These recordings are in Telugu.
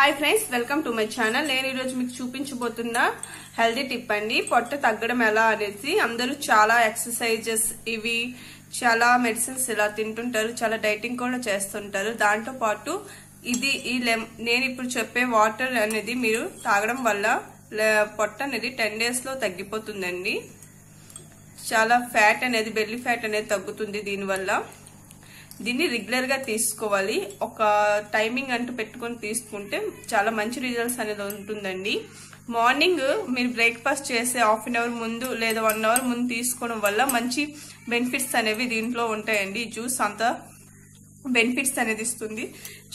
Hi friends, welcome to my channel. నేను ఈరోజు మీకు చూపించబోతున్న హెల్దీ టిప్ అండి. పొట్ట తగ్గడం ఎలా అనేది. అందరూ చాలా ఎక్సర్సైజెస్, ఇవి చాలా మెడిసిన్స్ ఇలా తింటుంటారు, చాలా డైటింగ్ కూడా చేస్తుంటారు. దాంతో పాటు నేను ఇప్పుడు చెప్పే వాటర్ అనేది మీరు తాగడం వల్ల పొట్ట అనేది 10 days లో తగ్గిపోతుందండి. చాలా ఫ్యాట్ అనేది, బెల్లీ ఫ్యాట్ అనేది తగ్గుతుంది దీనివల్ల. దీన్ని రెగ్యులర్ గా తీసుకోవాలి. ఒక టైమింగ్ అంటూ పెట్టుకొని తీసుకుంటే చాలా మంచి రిజల్ట్స్ అనేది ఉంటుందండి. మార్నింగ్ మీరు బ్రేక్ఫాస్ట్ చేసే హాఫ్ అన్ అవర్ ముందు లేదా 1 hour ముందు తీసుకోవడం వల్ల మంచి బెనిఫిట్స్ అనేవి దీంట్లో ఉంటాయండి. జ్యూస్ అంతా బెనిఫిట్స్ అనేది ఇస్తుంది,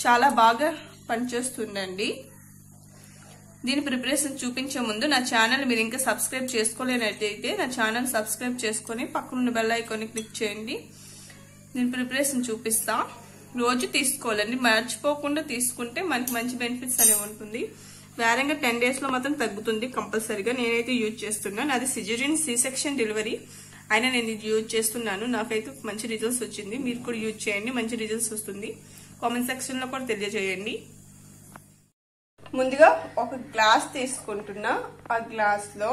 చాలా బాగా పనిచేస్తుందండి. దీని ప్రిపరేషన్ చూపించే ముందు నా ఛానల్ మీరు ఇంకా సబ్స్క్రైబ్ చేసుకోలేనట్టయితే నా ఛానల్ సబ్స్క్రైబ్ చేసుకుని పక్కనున్న బెల్ ఐకాన్ని క్లిక్ చేయండి. నేను ప్రిపరేషన్ చూపిస్తా. రోజు తీసుకోవాలండి, మర్చిపోకుండా తీసుకుంటే మనకి మంచి బెనిఫిట్స్ అనేవి ఉంటుంది. వేరంగా 10 days లో మాత్రం తగ్గుతుంది కంపల్సరీగా. నేనైతే యూజ్ చేస్తున్నాను. అది సిజేరియన్ C-section డెలివరీ అయినా నేను ఇది యూజ్ చేస్తున్నాను. నాకైతే మంచి రిజల్ట్స్ వచ్చింది. మీరు కూడా యూజ్ చేయండి, మంచి రిజల్ట్స్ వస్తుంది. కామెంట్ సెక్షన్ లో కూడా తెలియజేయండి. ముందుగా ఒక గ్లాస్ తీసుకుంటున్నా. ఆ గ్లాస్ లో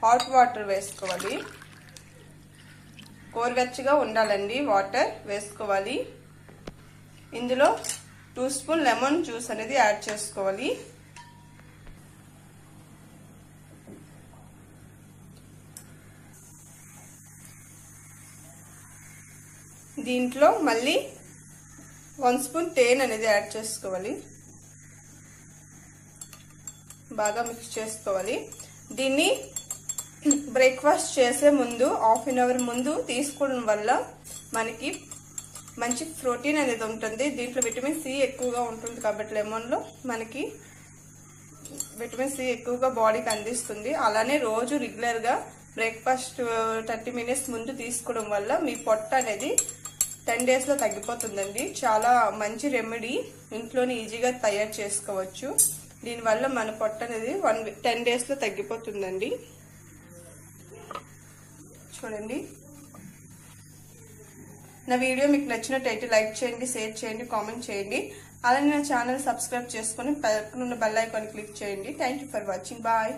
హాట్ వాటర్ వేసుకోవాలి. గోరువెచ్చగా ఉండాలండి వాటర్ వేసుకోవాలి. ఇందులో 2 spoon లెమన్ జ్యూస్ అనేది యాడ్ చేసుకోవాలి. దీంట్లో మళ్ళీ 1 spoon తేనె అనేది యాడ్ చేసుకోవాలి. బాగా మిక్స్ చేసుకోవాలి. దీన్ని బ్రేక్ఫాస్ట్ చేసే ముందు హాఫ్ అన్ అవర్ ముందు తీసుకోవడం వల్ల మనకి మంచి ప్రోటీన్ అనేది ఉంటుంది. దీంట్లో విటమిన్ సి ఎక్కువగా ఉంటుంది కాబట్టి లెమన్ లో మనకి విటమిన్ సి ఎక్కువగా బాడీకి అందిస్తుంది. అలానే రోజు రెగ్యులర్ గా బ్రేక్ఫాస్ట్ 30 minutes ముందు తీసుకోవడం వల్ల మీ పొట్ట అనేది 10 days లో తగ్గిపోతుందండి. చాలా మంచి రెమెడీ, ఇంట్లోనే ఈజీగా తయారు చేసుకోవచ్చు. దీనివల్ల మన పొట్ట అనేది 10 days లో తగ్గిపోతుందండి. చూడండి, నా వీడియో మీకు నచ్చినట్టయితే లైక్ చేయండి, షేర్ చేయండి, కామెంట్ చేయండి. అలానే నా ఛానల్ సబ్స్క్రైబ్ చేసుకుని పక్కనున్న బెల్ ఐకాన్ క్లిక్ చేయండి. Thank you for watching. Bye.